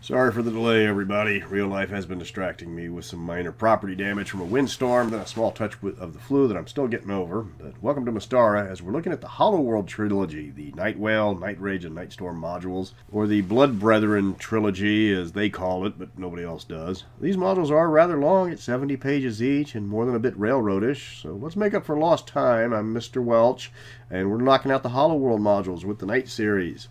Sorry for the delay, everybody. Real life has been distracting me with some minor property damage from a windstorm, then a small touch of the flu that I'm still getting over. But welcome to Mystara, as we're looking at the Hollow World Trilogy, the Night Whale, Night Rage, and Night Storm modules, or the Blood Brethren Trilogy, as they call it, but nobody else does. These modules are rather long, at 70 pages each, and more than a bit railroadish, so let's make up for lost time. I'm Mr. Welch, and we're knocking out the Hollow World modules with the Night series.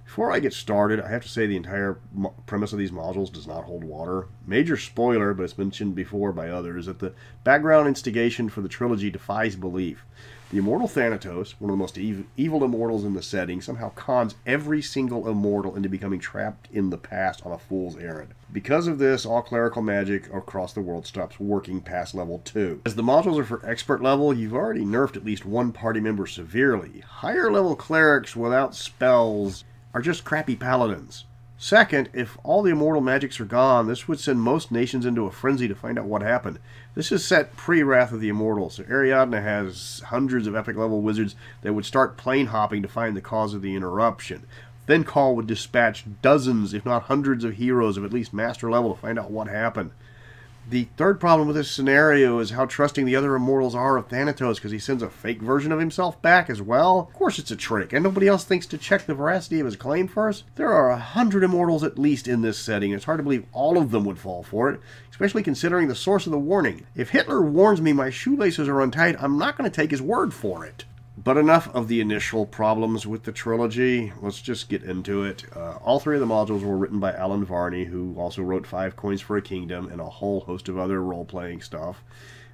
Before I get started, I have to say the entire premise of these modules does not hold water. Major spoiler, but it's mentioned before by others, that the background instigation for the trilogy defies belief. The immortal Thanatos, one of the most evil immortals in the setting, somehow cons every single immortal into becoming trapped in the past on a fool's errand. Because of this, all clerical magic across the world stops working past level 2. As the modules are for expert level, you've already nerfed at least one party member severely. Higher level clerics without spells are just crappy paladins. Second, if all the immortal magics are gone, this would send most nations into a frenzy to find out what happened. This is set pre-Wrath of the Immortals, so Ariadne has hundreds of epic level wizards that would start plane hopping to find the cause of the interruption. Then Call would dispatch dozens, if not hundreds of heroes of at least master level to find out what happened. The third problem with this scenario is how trusting the other immortals are of Thanatos, because he sends a fake version of himself back as well. Of course it's a trick, and nobody else thinks to check the veracity of his claim first. There are 100 immortals at least in this setting. It's hard to believe all of them would fall for it, especially considering the source of the warning. If Hitler warns me my shoelaces are untied, I'm not going to take his word for it. But enough of the initial problems with the trilogy. Let's just get into it. All three of the modules were written by Alan Varney, who also wrote 5 Coins for a Kingdom and a whole host of other role-playing stuff,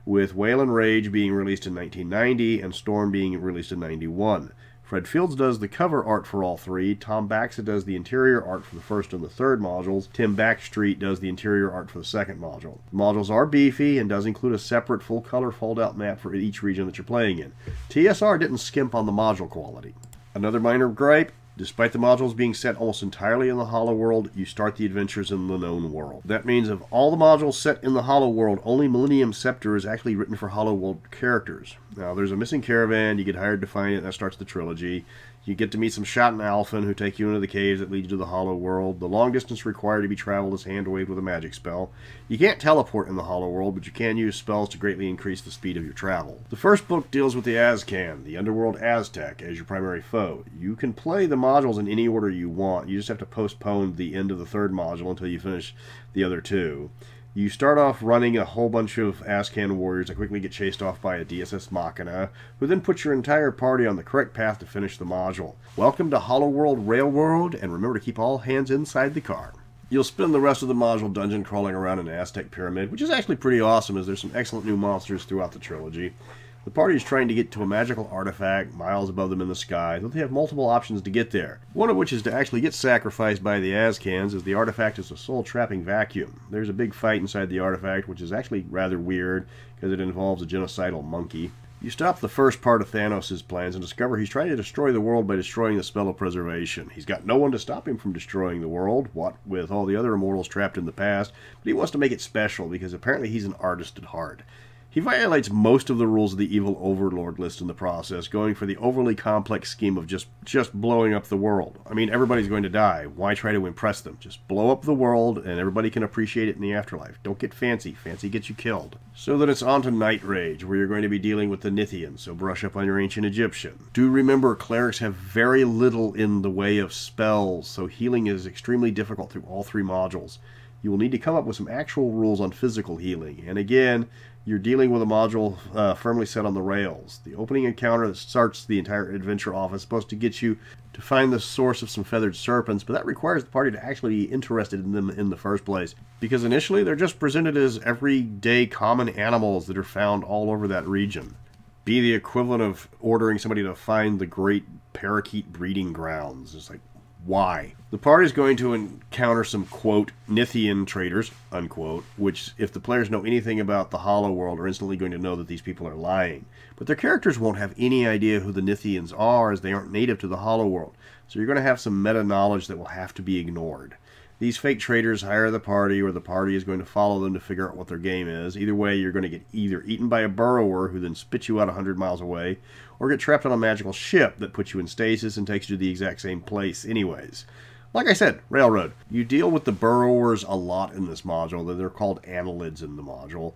with Whale and Rage being released in 1990 and Storm being released in 91. Fred Fields does the cover art for all three, Tom Baxa does the interior art for the first and the third modules, Tim Backstreet does the interior art for the second module. The modules are beefy and does include a separate full-color fold-out map for each region that you're playing in. TSR didn't skimp on the module quality. Another minor gripe: despite the modules being set almost entirely in the Hollow World, you start the adventures in the known world. That means of all the modules set in the Hollow World, only Millennium Scepter is actually written for Hollow World characters. Now, there's a missing caravan, you get hired to find it, and that starts the trilogy. You get to meet some Shot and Alphen who take you into the caves that lead you to the Hollow World. The long distance required to be traveled is hand-waved with a magic spell. You can't teleport in the Hollow World, but you can use spells to greatly increase the speed of your travel. The first book deals with the Azcan, the underworld Aztec, as your primary foe. You can play the modules in any order you want. You just have to postpone the end of the third module until you finish the other two. You start off running a whole bunch of Azcan warriors that quickly get chased off by a DSS Machina, who then puts your entire party on the correct path to finish the module. Welcome to Hollow World Railroad, and remember to keep all hands inside the car. You'll spend the rest of the module dungeon crawling around an Aztec pyramid, which is actually pretty awesome, as there's some excellent new monsters throughout the trilogy. The party is trying to get to a magical artifact miles above them in the sky, though they have multiple options to get there. One of which is to actually get sacrificed by the Azcans, as the artifact is a soul-trapping vacuum. There's a big fight inside the artifact, which is actually rather weird, because it involves a genocidal monkey. You stop the first part of Thanos' plans and discover he's trying to destroy the world by destroying the spell of preservation. He's got no one to stop him from destroying the world, what with all the other immortals trapped in the past, but he wants to make it special, because apparently he's an artist at heart. He violates most of the rules of the evil overlord list in the process, going for the overly complex scheme of just blowing up the world. I mean, everybody's going to die. Why try to impress them? Just blow up the world, and everybody can appreciate it in the afterlife. Don't get fancy. Fancy gets you killed. So then it's on to Night Rage, where you're going to be dealing with the Nithians, so brush up on your ancient Egyptian. Do remember, clerics have very little in the way of spells, so healing is extremely difficult through all 3 modules. You will need to come up with some actual rules on physical healing, and again, you're dealing with a module firmly set on the rails. The opening encounter that starts the entire adventure off is supposed to get you to find the source of some feathered serpents, but that requires the party to actually be interested in them in the first place, because initially they're just presented as everyday common animals that are found all over that region. Be the equivalent of ordering somebody to find the great parakeet breeding grounds. It's like, why? The party is going to encounter some, quote, Nithian traders, unquote, which, if the players know anything about the Hollow World, are instantly going to know that these people are lying. But their characters won't have any idea who the Nithians are, as they aren't native to the Hollow World. So you're going to have some meta-knowledge that will have to be ignored. These fake traders hire the party, or the party is going to follow them to figure out what their game is. Either way, you're going to get either eaten by a burrower who then spits you out 100 miles away, or get trapped on a magical ship that puts you in stasis and takes you to the exact same place anyways. Like I said, railroad. You deal with the burrowers a lot in this module, though they're called annelids in the module.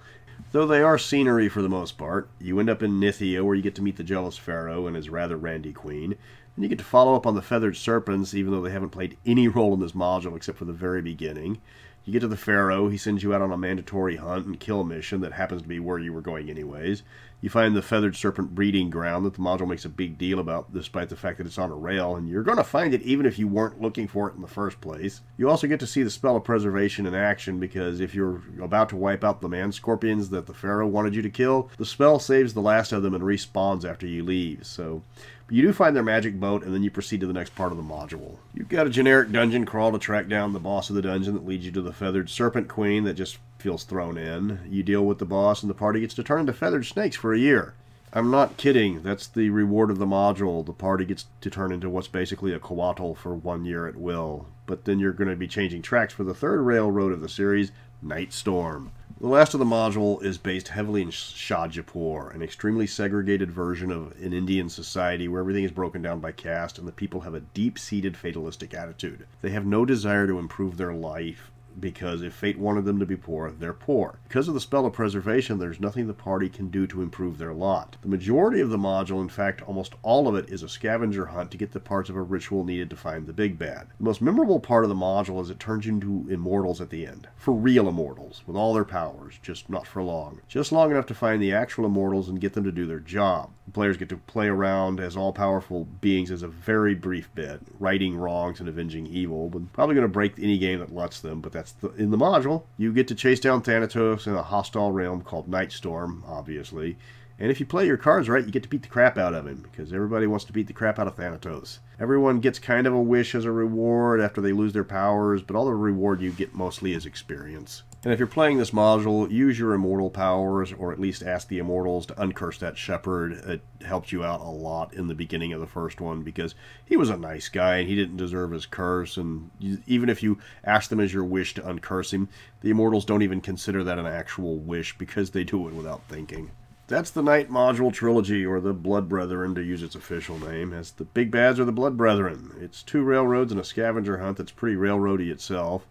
Though they are scenery for the most part. You end up in Nithia, where you get to meet the jealous pharaoh and his rather randy queen. And you get to follow up on the feathered serpents, even though they haven't played any role in this module except for the very beginning. You get to the pharaoh, he sends you out on a mandatory hunt and kill mission that happens to be where you were going anyways. You find the feathered serpent breeding ground that the module makes a big deal about, despite the fact that it's on a rail, and you're going to find it even if you weren't looking for it in the first place. You also get to see the spell of preservation in action, because if you're about to wipe out the man scorpions that the pharaoh wanted you to kill, the spell saves the last of them and respawns after you leave. So you do find their magic boat, and then you proceed to the next part of the module. You've got a generic dungeon crawl to track down the boss of the dungeon that leads you to the feathered serpent queen that just feels thrown in. You deal with the boss, and the party gets to turn into feathered snakes for a year. I'm not kidding. That's the reward of the module. The party gets to turn into what's basically a coatl for 1 year at will. But then you're going to be changing tracks for the third railroad of the series, Night Storm. The last of the module is based heavily in Shajapur, an extremely segregated version of an Indian society where everything is broken down by caste and the people have a deep-seated fatalistic attitude. They have no desire to improve their life, because if fate wanted them to be poor, they're poor. Because of the spell of preservation, there's nothing the party can do to improve their lot. The majority of the module, in fact almost all of it, is a scavenger hunt to get the parts of a ritual needed to find the big bad. The most memorable part of the module is it turns you into immortals at the end. For real immortals, with all their powers, just not for long. Just long enough to find the actual immortals and get them to do their job. The players get to play around as all-powerful beings as a very brief bit, righting wrongs and avenging evil, but probably going to break any game that lets them, but that's in the module. You get to chase down Thanatos in a hostile realm called Night Storm, obviously. And if you play your cards right, you get to beat the crap out of him, because everybody wants to beat the crap out of Thanatos. Everyone gets kind of a wish as a reward after they lose their powers, but all the reward you get mostly is experience. And if you're playing this module, use your immortal powers, or at least ask the immortals to uncurse that shepherd. It helped you out a lot in the beginning of the first one, because he was a nice guy and he didn't deserve his curse, and even if you ask them as your wish to uncurse him, the immortals don't even consider that an actual wish, because they do it without thinking. That's the Night Module Trilogy, or the Blood Brethren to use its official name, as the big bads are the Blood Brethren. It's 2 railroads and a scavenger hunt that's pretty railroady itself.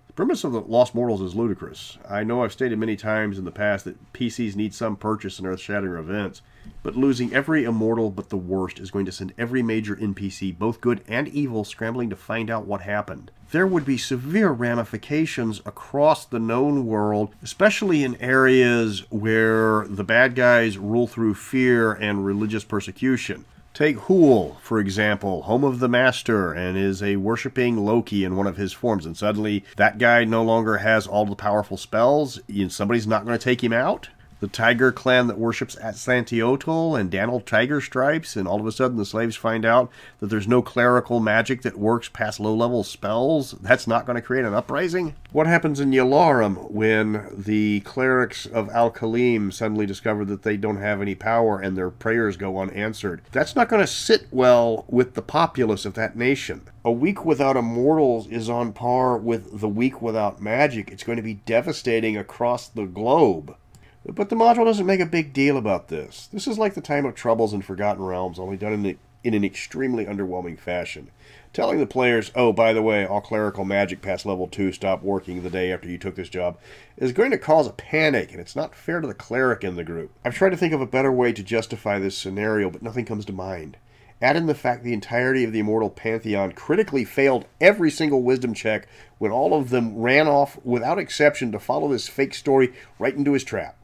The premise of the Lost Mortals is ludicrous. I know I've stated many times in the past that PCs need some purchase in earth-shattering events, but losing every immortal but the worst is going to send every major NPC, both good and evil, scrambling to find out what happened. There would be severe ramifications across the known world, especially in areas where the bad guys rule through fear and religious persecution. Take Hool, for example, home of the Master, and is a worshipping Loki in one of his forms, and suddenly that guy no longer has all the powerful spells, and somebody's not going to take him out? The Tiger clan that worships at Santiotl and Danil Tiger Stripes, and all of a sudden the slaves find out that there's no clerical magic that works past low-level spells. That's not going to create an uprising? What happens in Yalarum when the clerics of Al-Khalim suddenly discover that they don't have any power and their prayers go unanswered? That's not going to sit well with the populace of that nation. A week without immortals is on par with the week without magic. It's going to be devastating across the globe. But the module doesn't make a big deal about this. This is like the Time of Troubles in Forgotten Realms, only done in an extremely underwhelming fashion. Telling the players, oh, by the way, all clerical magic past level 2 stopped working the day after you took this job, is going to cause a panic, and it's not fair to the cleric in the group. I've tried to think of a better way to justify this scenario, but nothing comes to mind. Add in the fact the entirety of the Immortal Pantheon critically failed every single wisdom check when all of them ran off without exception to follow this fake story right into his trap.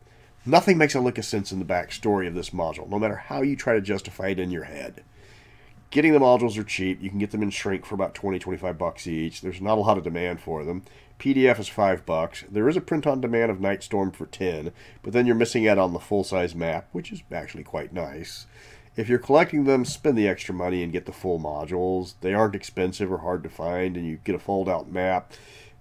Nothing makes a lick of sense in the backstory of this module, no matter how you try to justify it in your head. Getting the modules are cheap. You can get them in shrink for about $20-25 each. There's not a lot of demand for them. PDF is $5. There is a print-on-demand of Night Storm for $10, but then you're missing out on the full-size map, which is actually quite nice. If you're collecting them, spend the extra money and get the full modules. They aren't expensive or hard to find, and you get a fold-out map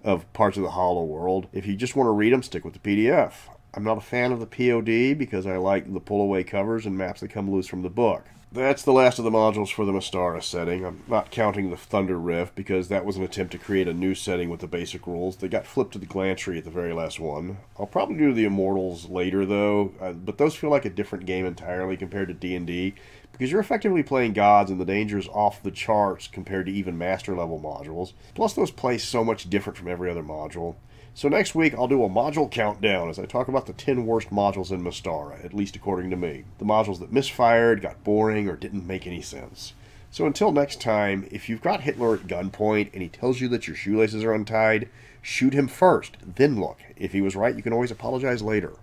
of parts of the Hollow World. If you just want to read them, stick with the PDF. I'm not a fan of the POD because I like the pull-away covers and maps that come loose from the book. That's the last of the modules for the Mystara setting. I'm not counting the Thunder Rift because that was an attempt to create a new setting with the basic rules. They got flipped to the Glantry at the very last one. I'll probably do the Immortals later though, but those feel like a different game entirely compared to D&D. because you're effectively playing gods and the danger's off the charts compared to even master level modules. Plus those play so much different from every other module. So next week I'll do a module countdown as I talk about the 10 worst modules in Mystara, at least according to me. The modules that misfired, got boring, or didn't make any sense. So until next time, if you've got Hitler at gunpoint and he tells you that your shoelaces are untied, shoot him first, then look. If he was right, you can always apologize later.